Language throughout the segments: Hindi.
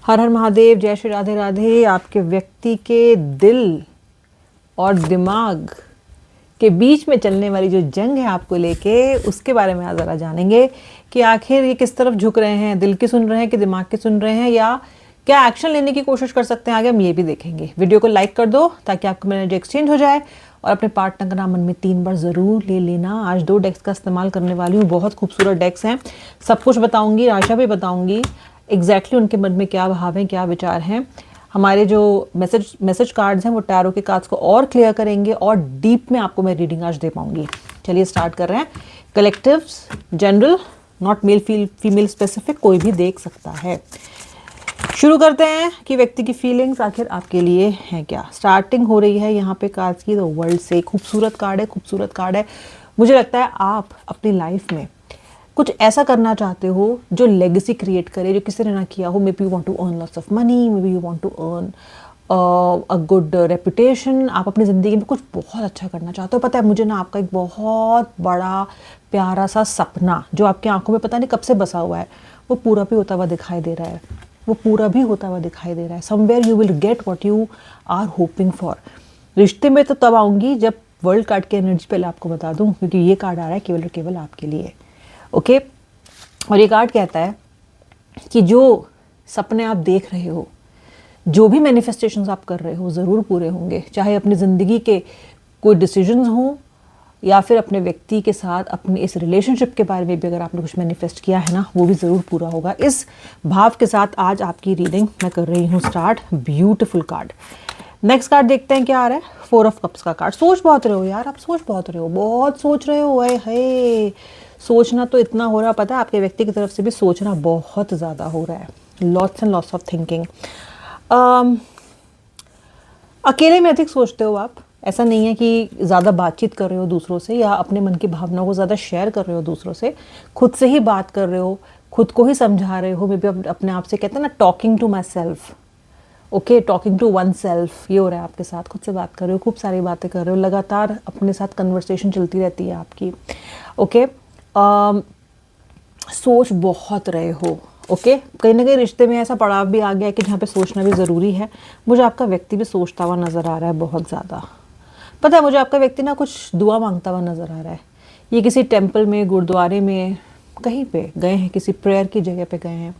हर हर महादेव, जय श्री राधे राधे। आपके व्यक्ति के दिल और दिमाग के बीच में चलने वाली जो जंग है आपको लेके, उसके बारे में आज ज़रा जानेंगे कि आखिर ये किस तरफ झुक रहे हैं, दिल की सुन रहे हैं कि दिमाग की सुन रहे हैं, या क्या एक्शन लेने की कोशिश कर सकते हैं आगे, हम ये भी देखेंगे। वीडियो को लाइक कर दो ताकि आपका एनर्जी एक्सचेंज हो जाए, और अपने पार्टनर का नाम मन में 3 बार ज़रूर ले लेना। आज 2 डेक्स का इस्तेमाल करने वाली हूँ, बहुत खूबसूरत डेक्स हैं, सब कुछ बताऊँगी, राशा भी बताऊँगी एग्जैक्टली उनके मन में क्या भाव हैं, क्या विचार हैं। हमारे जो मैसेज कार्ड्स हैं वो टैरो के कार्ड्स को और क्लियर करेंगे, और डीप में आपको मैं रीडिंग आज दे पाऊंगी। चलिए स्टार्ट कर रहे हैं। Collectives, general, not male female specific, कोई भी देख सकता है। शुरू करते हैं कि व्यक्ति की फीलिंग्स आखिर आपके लिए हैं क्या। स्टार्टिंग हो रही है यहाँ पे कार्ड्स की, द वर्ल्ड से। खूबसूरत कार्ड है, खूबसूरत कार्ड है। मुझे लगता है आप अपनी लाइफ में कुछ ऐसा करना चाहते हो जो लेगेसी क्रिएट करे, जो किसी ने ना किया हो। Maybe you want to earn lots of money, maybe you want to earn a good reputation. आप अपनी ज़िंदगी में कुछ बहुत अच्छा करना चाहते हो। पता है मुझे ना, आपका एक बहुत बड़ा प्यारा सा सपना जो आपकी आंखों में पता नहीं कब से बसा हुआ है, वो पूरा भी होता हुआ दिखाई दे रहा है, वो पूरा भी होता हुआ दिखाई दे रहा है। Somewhere you will get what you are hoping for. रिश्ते में तो तब आऊँगी जब वर्ल्ड कार्ड की एनर्जी पहले आपको बता दूँ, क्योंकि ये कार्ड आ रहा है केवल और केवल आपके लिए। ओके और ये कार्ड कहता है कि जो सपने आप देख रहे हो, जो भी मैनिफेस्टेशंस आप कर रहे हो, ज़रूर पूरे होंगे। चाहे अपनी ज़िंदगी के कोई डिसीजंस हों, या फिर अपने व्यक्ति के साथ अपने इस रिलेशनशिप के बारे में भी अगर आपने कुछ मैनिफेस्ट किया है ना, वो भी ज़रूर पूरा होगा। इस भाव के साथ आज आपकी रीडिंग मैं कर रही हूँ start. Beautiful card. Next card देखते हैं क्या आ रहा है। 4 ऑफ कप्स का कार्ड। सोच बहुत रहे हो यार, आप सोच बहुत रहे हो, बहुत सोच रहे हो। है सोचना तो इतना हो रहा, पता है आपके व्यक्ति की तरफ से भी सोचना बहुत ज़्यादा हो रहा है। Lots and lots of thinking. अकेले में अधिक सोचते हो आप। ऐसा नहीं है कि ज़्यादा बातचीत कर रहे हो दूसरों से, या अपने मन की भावनाओं को ज़्यादा शेयर कर रहे हो दूसरों से। खुद से ही बात कर रहे हो, खुद को ही समझा रहे हो। मे बी अपने आप से कहते हैं ना, talking to myself. Okay, talking to oneself, ये हो रहा है आपके साथ। खुद से बात कर रहे हो, खूब सारी बातें कर रहे हो, लगातार अपने साथ कन्वर्सेशन चलती रहती है आपकी। ओके सोच बहुत रहे हो। ओके कहीं ना कहीं रिश्ते में ऐसा पड़ाव भी आ गया है कि जहाँ पे सोचना भी ज़रूरी है। मुझे आपका व्यक्ति भी सोचता हुआ नज़र आ रहा है बहुत ज़्यादा। पता है मुझे आपका व्यक्ति ना कुछ दुआ मांगता हुआ नज़र आ रहा है। ये किसी टेम्पल में, गुरुद्वारे में, कहीं पे गए हैं, किसी प्रेयर की जगह पे गए हैं,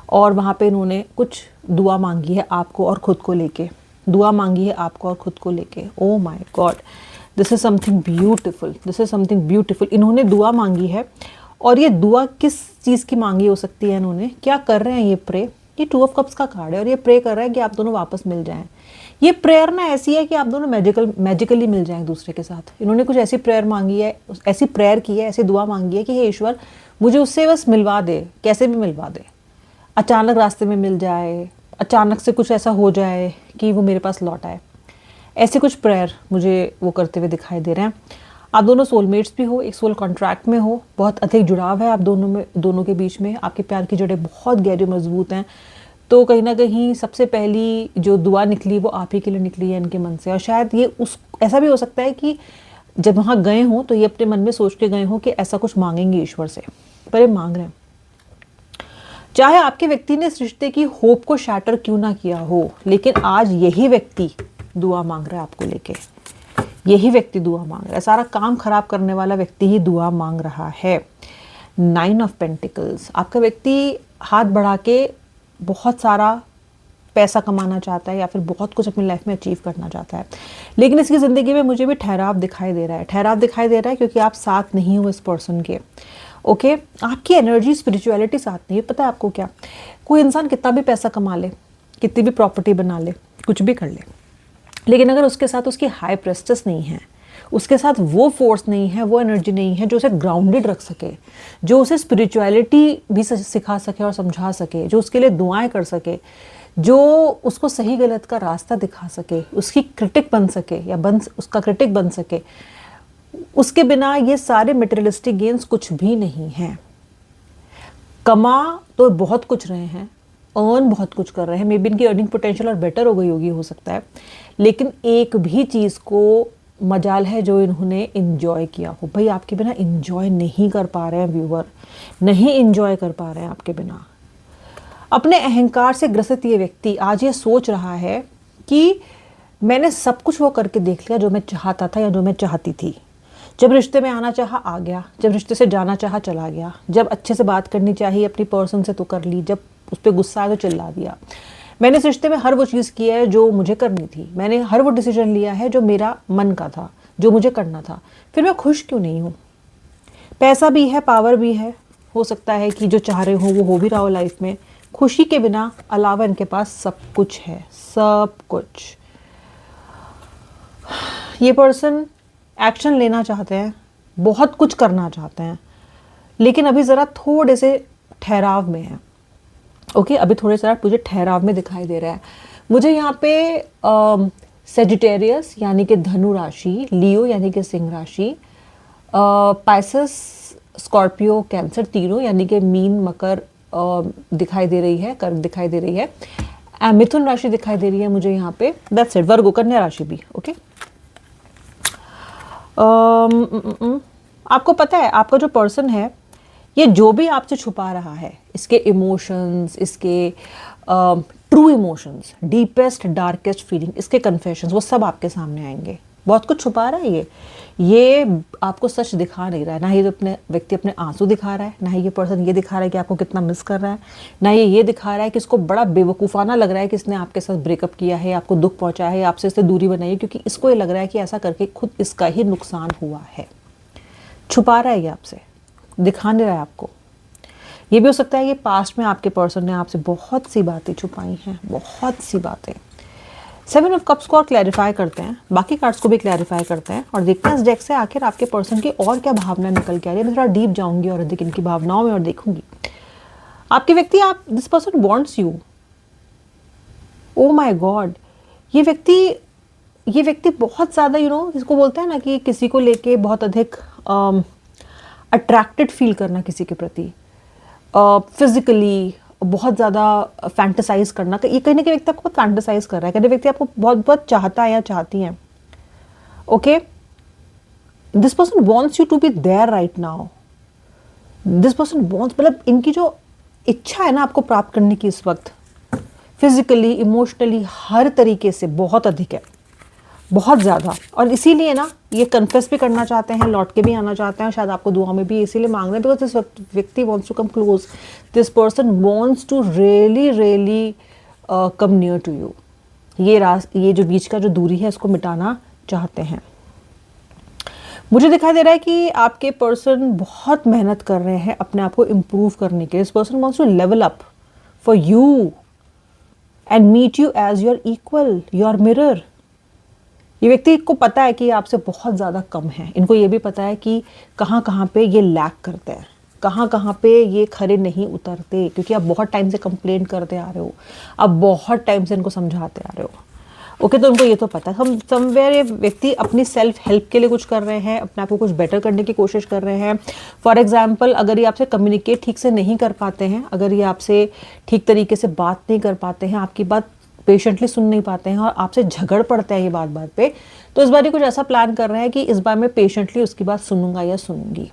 और वहाँ पे इन्होंने कुछ दुआ मांगी है आपको और ख़ुद को लेके। दुआ मांगी है आपको और ख़ुद को लेके। Oh my God, this is something beautiful, this is something beautiful. इन्होंने दुआ मांगी है, और ये दुआ किस चीज़ की मांगी हो सकती है इन्होंने, क्या कर रहे हैं ये प्रे। ये 2 ऑफ कप्स का कार्ड है, और ये प्रे कर रहा है कि आप दोनों वापस मिल जाएं। ये प्रेयर ना ऐसी है कि आप दोनों मैजिकली मिल जाएं दूसरे के साथ। इन्होंने कुछ ऐसी प्रेयर मांगी है, ऐसी प्रेयर की है, ऐसी दुआ मांगी है कि हे ईश्वर मुझे उससे बस मिलवा दे, कैसे भी मिलवा दे। अचानक रास्ते में मिल जाए, अचानक से कुछ ऐसा हो जाए कि वो मेरे पास लौट आए। ऐसे कुछ प्रेयर मुझे वो करते हुए दिखाई दे रहे हैं। आप दोनों सोलमेट्स भी हो, एक सोल कॉन्ट्रैक्ट में हो, बहुत अधिक जुड़ाव है आप दोनों के बीच में। आपके प्यार की जड़ें बहुत गहरी मजबूत हैं। तो कहीं ना कहीं सबसे पहली जो दुआ निकली वो आप ही के लिए निकली है इनके मन से। और शायद ये ऐसा भी हो सकता है कि जब वहाँ गए हों तो ये अपने मन में सोच के गए हों कि ऐसा कुछ मांगेंगे ईश्वर से, पर ये मांग रहे हैं। चाहे आपके व्यक्ति ने इस रिश्ते की होप को शैटर क्यों ना किया हो, लेकिन आज यही व्यक्ति दुआ मांग रहा है आपको लेके। यही व्यक्ति दुआ मांग रहा है। सारा काम खराब करने वाला व्यक्ति ही दुआ मांग रहा है। 9 ऑफ पेंटिकल्स। आपका व्यक्ति हाथ बढ़ा के बहुत सारा पैसा कमाना चाहता है, या फिर बहुत कुछ अपनी लाइफ में अचीव करना चाहता है, लेकिन इसकी ज़िंदगी में मुझे भी ठहराव दिखाई दे रहा है। ठहराव दिखाई दे रहा है क्योंकि आप साथ नहीं हो इस पर्सन के। ओके आपकी एनर्जी, स्पिरिचुअलिटी साथ नहीं है। पता है आपको क्या, कोई इंसान कितना भी पैसा कमा ले, कितनी भी प्रॉपर्टी बना ले, कुछ भी कर ले, लेकिन अगर उसके साथ उसकी हाई प्रेस्टिस नहीं है, उसके साथ वो फोर्स नहीं है, वो एनर्जी नहीं है जो उसे ग्राउंडेड रख सके, जो उसे स्पिरिचुअलिटी भी सिखा सके और समझा सके, जो उसके लिए दुआएं कर सके, जो उसको सही गलत का रास्ता दिखा सके, उसकी क्रिटिक बन सके, या उसका क्रिटिक बन सके, उसके बिना ये सारे मटेरियलिस्टिक गेन्स कुछ भी नहीं हैं। कमा तो बहुत कुछ रहे हैं, अर्न बहुत कुछ कर रहे हैं, मे बी इनकी अर्निंग पोटेंशियल और बेटर हो गई होगी, हो सकता है, लेकिन एक भी चीज़ को मजाल है जो इन्होंने इंजॉय किया हो। भाई आपके बिना इंजॉय नहीं कर पा रहे हैं व्यूअर, नहीं इंजॉय कर पा रहे हैं आपके बिना। अपने अहंकार से ग्रसित ये व्यक्ति आज ये सोच रहा है कि मैंने सब कुछ वो करके देख लिया जो मैं चाहता था या जो मैं चाहती थी। जब रिश्ते में आना चाहा आ गया, जब रिश्ते से जाना चाहा चला गया, जब अच्छे से बात करनी चाहिए अपनी पर्सन से तो कर ली, जब उस पर गुस्सा आया तो चिल्ला दिया। मैंने इस रिश्ते में हर वो चीज़ की है जो मुझे करनी थी, मैंने हर वो डिसीजन लिया है जो मेरा मन का था, जो मुझे करना था, फिर मैं खुश क्यों नहीं हूँ? पैसा भी है, पावर भी है, हो सकता है कि जो चाह रहे हो वो हो भी रहा हो लाइफ में। खुशी के बिना अलावा इनके पास सब कुछ है, सब कुछ। ये पर्सन एक्शन लेना चाहते हैं, बहुत कुछ करना चाहते हैं, लेकिन अभी ज़रा थोड़े से ठहराव में है। ओके, अभी थोड़े सा मुझे ठहराव में दिखाई दे रहा है। मुझे यहाँ पे सेजिटेरियस यानी कि धनु राशि, लियो यानी कि सिंह राशि, पाइसेस, स्कॉर्पियो, कैंसर, तीनों यानी कि मीन, मकर दिखाई दे रही है, कर्क दिखाई दे रही है, मिथुन राशि दिखाई दे रही है मुझे यहाँ पे। That's it. वर्गो, कन्या राशि भी। ओके, आपको पता है आपका जो पर्सन है ये जो भी आपसे छुपा रहा है, इसके इमोशंस, इसके true emotions, deepest darkest feeling, इसके कन्फेशंस, वो सब आपके सामने आएंगे। बहुत कुछ छुपा रहा है ये आपको सच दिखा नहीं रहा है। ना ही तो अपने व्यक्ति अपने आंसू दिखा रहा है, ना ही ये पर्सन ये दिखा रहा है कि आपको कितना मिस कर रहा है, ना ये दिखा रहा है कि इसको बड़ा बेवकूफ़ाना लग रहा है कि इसने आपके साथ ब्रेकअप किया है, आपको दुख पहुंचाया है, आपसे इससे दूरी बनाई है, क्योंकि इसको ये लग रहा है कि ऐसा करके खुद इसका ही नुकसान हुआ है। छुपा रहा है ये आपसे, दिखा नहीं रहा है आपको। ये भी हो सकता है ये पास्ट में आपके पर्सन ने आपसे बहुत सी बातें छुपाई हैं, बहुत सी बातें। 7 ऑफ कप्स को और क्लैरिफाई करते हैं, बाकी कार्ड्स को भी क्लैरिफाई करते हैं और देखते हैं इस डेक से आखिर आपके पर्सन की और क्या भावना निकल के आ रही है। मैं थोड़ा डीप जाऊंगी और अधिक इनकी भावनाओं में और देखूंगी। आपके व्यक्ति, आप this person wants you. Oh my God, ये व्यक्ति बहुत ज़्यादा इसको बोलते हैं ना कि किसी को लेके बहुत अधिक अट्रैक्टेड फील करना किसी के प्रति, फिजिकली बहुत ज़्यादा फैंटेसाइज करना। ये कहने के व्यक्ति आपको फैंटेसाइज कर रहा है, कहने व्यक्ति आपको बहुत बहुत चाहता है या चाहती हैं। Okay, this person wants you to be there right now. This person wants, मतलब इनकी जो इच्छा है ना आपको प्राप्त करने की इस वक्त, फिजिकली, इमोशनली, हर तरीके से बहुत अधिक है, बहुत ज़्यादा। और इसीलिए ना ये कन्फेस भी करना चाहते हैं, लौट के भी आना चाहते हैं, शायद आपको दुआ में भी इसीलिए मांग रहे हैं, बिकॉज दिस व्यक्ति wants to come close. This person wants to really come near to you. ये जो बीच का जो दूरी है इसको मिटाना चाहते हैं। मुझे दिखाई दे रहा है कि आपके पर्सन बहुत मेहनत कर रहे हैं अपने आप को इम्प्रूव करने के। This person wants to level up for you and meet you as your equal, your mirror. ये व्यक्ति को पता है कि आपसे बहुत ज़्यादा कम है। इनको ये भी पता है कि कहाँ कहाँ पे ये लैक करते हैं, कहाँ कहाँ पे ये खरे नहीं उतरते, क्योंकि आप बहुत टाइम से कंप्लेन करते आ रहे हो, आप बहुत टाइम से इनको समझाते आ रहे हो। ओके, तो उनको ये तो पता है हम समवेयर ये व्यक्ति अपनी सेल्फ हेल्प के लिए कुछ कर रहे हैं, अपने आप को कुछ बेटर करने की कोशिश कर रहे हैं। फॉर एग्जाम्पल, अगर ये आपसे कम्युनिकेट ठीक से नहीं कर पाते हैं, अगर ये आपसे ठीक तरीके से बात नहीं कर पाते हैं, आपकी बात पेशेंटली सुन नहीं पाते हैं और आपसे झगड़ पड़ते हैं ये बात बात पे, तो इस बार ये कुछ ऐसा प्लान कर रहे हैं कि इस बार मैं पेशेंटली उसकी बात सुनूंगा या सुनूंगी।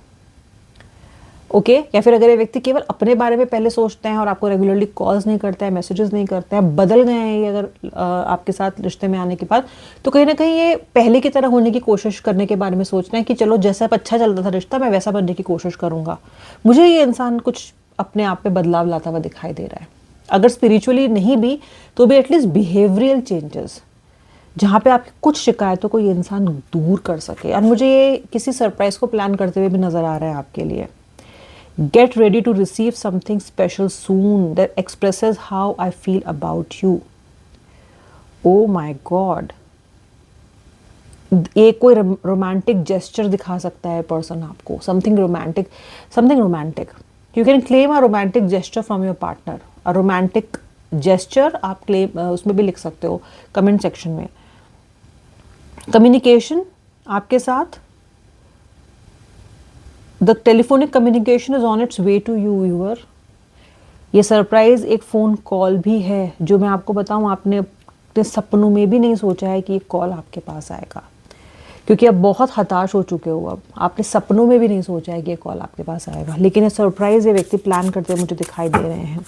ओके, या फिर अगर ये व्यक्ति केवल अपने बारे में पहले सोचते हैं और आपको रेगुलरली कॉल्स नहीं करता है, मैसेजेस नहीं करता है, बदल गए हैं ये अगर आपके साथ रिश्ते में आने के बाद, तो कहीं ना कहीं ये पहले की तरह होने की कोशिश करने के बारे में सोच रहे हैं कि चलो जैसा अच्छा चलता था रिश्ता, मैं वैसा बनने की कोशिश करूंगा। मुझे ये इंसान कुछ अपने आप पे बदलाव लाता हुआ दिखाई दे रहा है। अगर स्पिरिचुअली नहीं भी तो भी एटलीस्ट बिहेवियरल चेंजेस, जहाँ पे आपकी कुछ शिकायतों को ये इंसान दूर कर सके। और मुझे ये किसी सरप्राइज को प्लान करते हुए भी नजर आ रहा है आपके लिए। Get ready to receive something special soon that expresses how I feel about you. Oh my God, ये कोई रोमांटिक जेस्चर दिखा सकता है पर्सन आपको, something romantic. You can claim a romantic gesture from your partner. A romantic gesture आप क्लेम उसमें भी लिख सकते हो कमेंट सेक्शन में। कम्युनिकेशन आपके साथ, the telephonic communication is on its way to you viewer. ये सरप्राइज एक फ़ोन कॉल भी है जो मैं आपको बताऊं, आपने अपने सपनों में भी नहीं सोचा है कि ये कॉल आपके पास आएगा, क्योंकि आप बहुत हताश हो चुके हो। अब आपने सपनों में भी नहीं सोचा है कि ये कॉल आपके पास आएगा, लेकिन ये सरप्राइज ये व्यक्ति प्लान करते हुए मुझे दिखाई दे रहे हैं।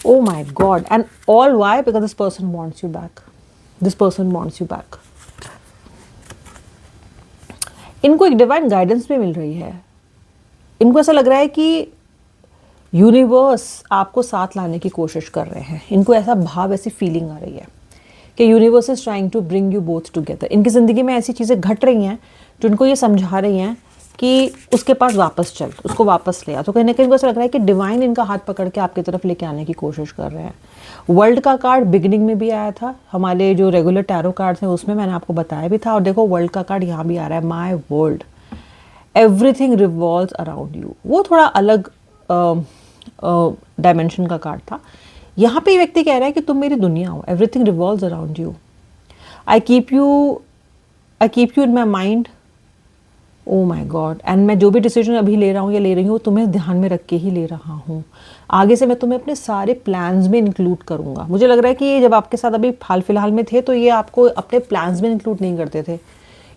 Oh my God. And all why? Because this person wants you back. This person wants you back. इनको एक डिवाइन गाइडेंस भी मिल रही है. इनको ऐसा लग रहा है कि यूनिवर्स आपको साथ लाने की कोशिश कर रहे हैं. इनको ऐसा भाव, ऐसी फीलिंग आ रही है कि universe is trying to bring you both together. इनकी ज़िंदगी में ऐसी चीज़ें घट रही हैं जो इनको ये समझा रही हैं कि उसके पास वापस चल, उसको वापस ले आ. तो कहीं ना कहीं इनको ऐसा लग रहा है कि डिवाइन इनका हाथ पकड़ के आपकी तरफ लेके आने की कोशिश कर रहे हैं. वर्ल्ड का कार्ड बिगिनिंग में भी आया था. हमारे जो रेगुलर टैरो कार्ड हैं उसमें मैंने आपको बताया भी था. और देखो वर्ल्ड का कार्ड यहाँ भी आ रहा है. My world, everything revolves around you. वो थोड़ा अलग डायमेंशन का कार्ड था. यहाँ पे व्यक्ति कह रहा है कि तुम मेरी दुनिया हो. Everything revolves around you. I keep you in my mind. Oh my God. And मैं जो भी डिसीजन अभी ले रहा हूँ या ले रही हूँ तुम्हें ध्यान में रख के ही ले रहा हूँ. आगे से मैं तुम्हें अपने सारे प्लान्स में इंक्लूड करूँगा. मुझे लग रहा है कि ये जब आपके साथ अभी हाल फिलहाल में थे तो ये आपको अपने प्लान्स में इंक्लूड नहीं करते थे.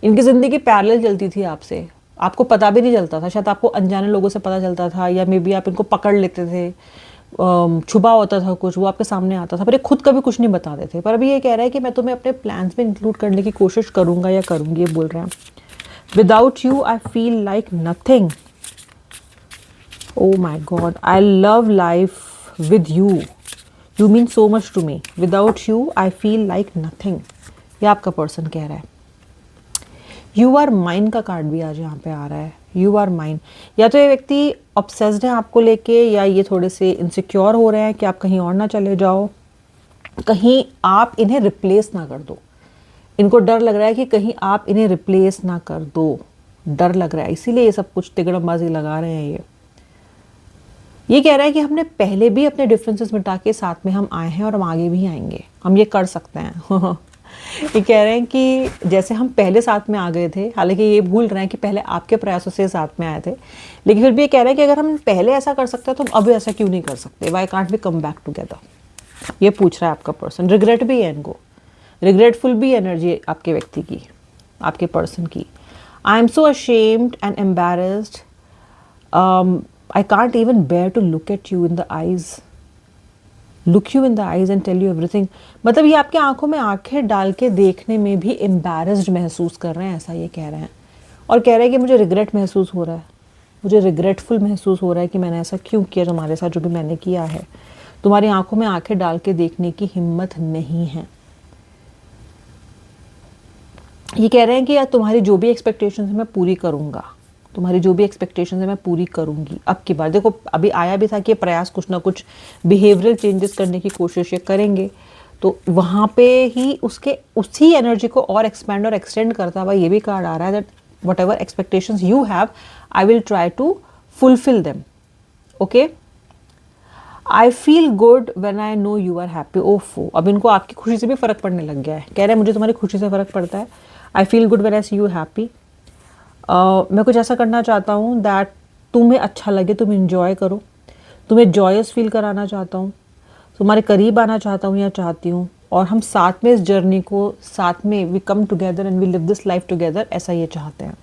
इनकी ज़िंदगी पैरेलल चलती थी आपसे. आपको पता भी नहीं चलता था. शायद आपको अनजाने लोगों से पता चलता था या मे बी आप इनको पकड़ लेते थे. छुपा होता था कुछ, वो आपके सामने आता था, पर ये खुद कभी कुछ नहीं बताते थे. पर अभी ये कह रहा है कि मैं तुम्हें अपने प्लान्स में इंक्लूड करने की कोशिश करूँगा या करूँगी. ये बोल रहे हैं. Without you, I feel like nothing. Oh my God, I love life with you. You mean so much to me. Without you, I feel like nothing. ये आपका पर्सन कह रहा है. You are mine का कार्ड भी आज यहाँ पे आ रहा है. You are mine. या तो ये व्यक्ति ऑब्सेस्ड है आपको लेके, या ये थोड़े से इनसिक्योर हो रहे हैं कि आप कहीं और ना चले जाओ, कहीं आप इन्हें रिप्लेस ना कर दो. इनको डर लग रहा है कि कहीं आप इन्हें रिप्लेस ना कर दो. डर लग रहा है, इसीलिए ये सब कुछ तिगड़मबाजी लगा रहे हैं. ये कह रहा है कि हमने पहले भी अपने डिफरेंसेस मिटा के साथ में हम आए हैं और हम आगे भी आएंगे. हम ये कर सकते हैं. ये कह रहे हैं कि जैसे हम पहले साथ में आ गए थे, हालांकि ये भूल रहे हैं कि पहले आपके प्रयासों से साथ में आए थे, लेकिन फिर भी ये कह रहे हैं कि अगर हम पहले ऐसा कर सकते हैं तो हम अब ऐसा क्यों नहीं कर सकते. Why can't we come back together. ये पूछ रहा है आपका पर्सन. रिग्रेट भी है इनको. रिग्रेटफुल भी एनर्जी आपके व्यक्ति की, आपके पर्सन की. I am so ashamed and embarrassed. I can't even bear to look at you in the eyes. Look you in the eyes and tell you everything. मतलब ये आपके आंखों में आंखें डाल के देखने में भी एम्बैरेस्ड महसूस कर रहे हैं, ऐसा ये कह रहे हैं. और कह रहे हैं कि मुझे रिग्रेट महसूस हो रहा है. मुझे रिग्रेटफुल महसूस हो रहा है कि मैंने ऐसा क्यों किया तुम्हारे साथ, जो भी मैंने किया है. तुम्हारी आंखों में आंखें डाल के देखने की हिम्मत नहीं है. ये कह रहे हैं कि यार तुम्हारी जो भी एक्सपेक्टेशंस है मैं पूरी करूँगा. तुम्हारी जो भी एक्सपेक्टेशंस है मैं पूरी करूँगी. अब की बार देखो, अभी आया भी था कि प्रयास कुछ ना कुछ बिहेवियरल चेंजेस करने की कोशिश ये करेंगे. तो वहाँ पे ही उसी एनर्जी को और एक्सपैंड और एक्सटेंड करता हुआ ये भी कार्ड आ रहा है that whatever expectations you have, I will try to fulfil them. Okay. I feel good when I know you are happy. ओफो, अब इनको आपकी खुशी से भी फ़र्क पड़ने लग गया है. कह रहे हैं मुझे तुम्हारी खुशी से फ़र्क पड़ता है. I feel good when I see you happy. मैं कुछ ऐसा करना चाहता हूँ दैट तुम्हें अच्छा लगे, तुम इंजॉय करो, तुम्हें जॉयस फील कराना चाहता हूँ, तुम्हारे करीब आना चाहता हूँ या चाहती हूँ, और हम साथ में इस जर्नी को साथ में we come together and we live this life together, ऐसा ये चाहते हैं.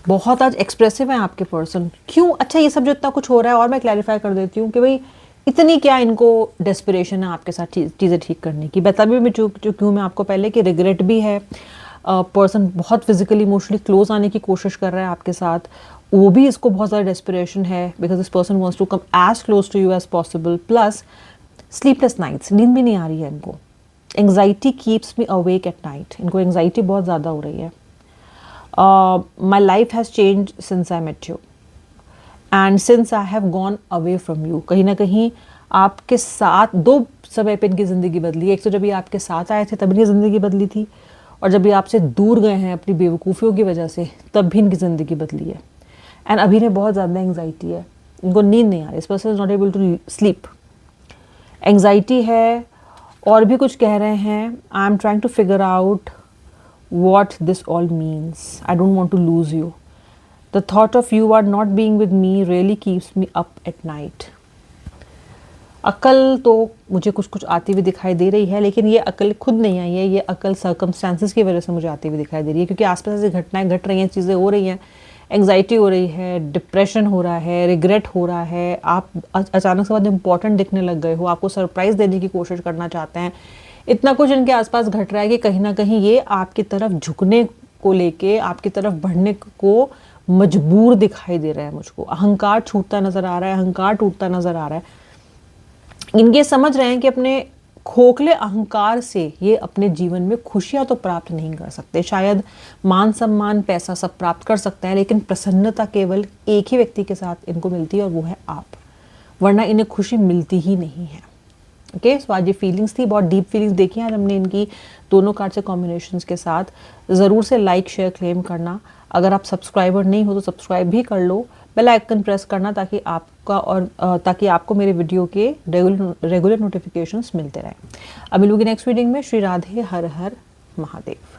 बहुत आज एक्सप्रेसिव है आपके पर्सन. क्यों? अच्छा, ये सब जो इतना कुछ हो रहा है, और मैं क्लैरिफाई कर देती हूँ कि भाई इतनी क्या इनको डेस्पिरेशन है आपके साथ चीज़ें ठीक करने की. बता भी मैं चुकी हूँ मैं आपको पहले कि रिग्रेट भी है. पर्सन बहुत फिजिकली इमोशनली क्लोज आने की कोशिश कर रहा है आपके साथ. वो भी इसको बहुत ज़्यादा डेस्पिरेशन है because this person wants to come as close to you as possible. Plus sleepless nights, नींद भी नहीं आ रही है इनको. Anxiety keeps me awake at night. इनको एंग्जाइटी बहुत ज़्यादा हो रही है. My life has change since I met you and since I have gone away from you. कहीं ना कहीं आपके साथ दो समय पे इनकी ज़िंदगी बदली है. एक तो जब ये आपके साथ आए थे तब इनकी ज़िंदगी बदली थी, और जब ये आपसे दूर गए हैं अपनी बेवकूफ़ियों की वजह से तब भी इनकी ज़िंदगी बदली है. एंड अभी इन्हें बहुत ज़्यादा एंग्जाइटी है. इनको नींद नहीं आ रही. इस person is not able to sleep. Anxiety है. और भी कुछ कह रहे हैं. I am trying to figure out what this all means. I don't want to lose you. The thought of you are not being with me really keeps me up at night. अकल तो मुझे कुछ कुछ आती हुई दिखाई दे रही है, लेकिन ये अकल खुद नहीं आई है. ये अकल सर्कमस्टांसेस की वजह से मुझे आती हुई दिखाई दे रही है, क्योंकि आसपास ऐसी घटनाएं घट रही हैं, चीज़ें हो रही हैं, एंग्जाइटी हो रही है, डिप्रेशन हो रहा है, रिग्रेट हो रहा है, आप अचानक से बहुत इंपॉर्टेंट दिखने लग गए हो, आपको सरप्राइज देने की कोशिश करना चाहते हैं, इतना कुछ इनके आसपास घट रहा है कि कहीं ना कहीं ये आपकी तरफ झुकने को लेके, आपकी तरफ बढ़ने को मजबूर दिखाई दे रहा है मुझको। अहंकार छूटता नजर आ रहा है, अहंकार टूटता नजर आ रहा है। इनके समझ रहे हैं कि अपने खोखले अहंकार से ये अपने जीवन में खुशियां तो प्राप्त नहीं कर सकते, शायद मान सम्मान पैसा सब प्राप्त कर सकते हैं, लेकिन प्रसन्नता केवल एक ही व्यक्ति के साथ इनको मिलती है और वो है आप, वरना इन्हें खुशी मिलती ही नहीं है। ओके, सो आज ये फीलिंग्स थी, बहुत डीप फीलिंग्स देखी आज हमने इनकी दोनों कार्ड से कॉम्बिनेशंस के साथ। ज़रूर से लाइक शेयर क्लेम करना, अगर आप सब्सक्राइबर नहीं हो तो सब्सक्राइब भी कर लो, बेल आइकन प्रेस करना ताकि आपको मेरे वीडियो के रेगुलर नोटिफिकेशंस मिलते रहें। अब मिलूंगी नेक्स्ट वीडियो में। श्री राधे, हर हर महादेव।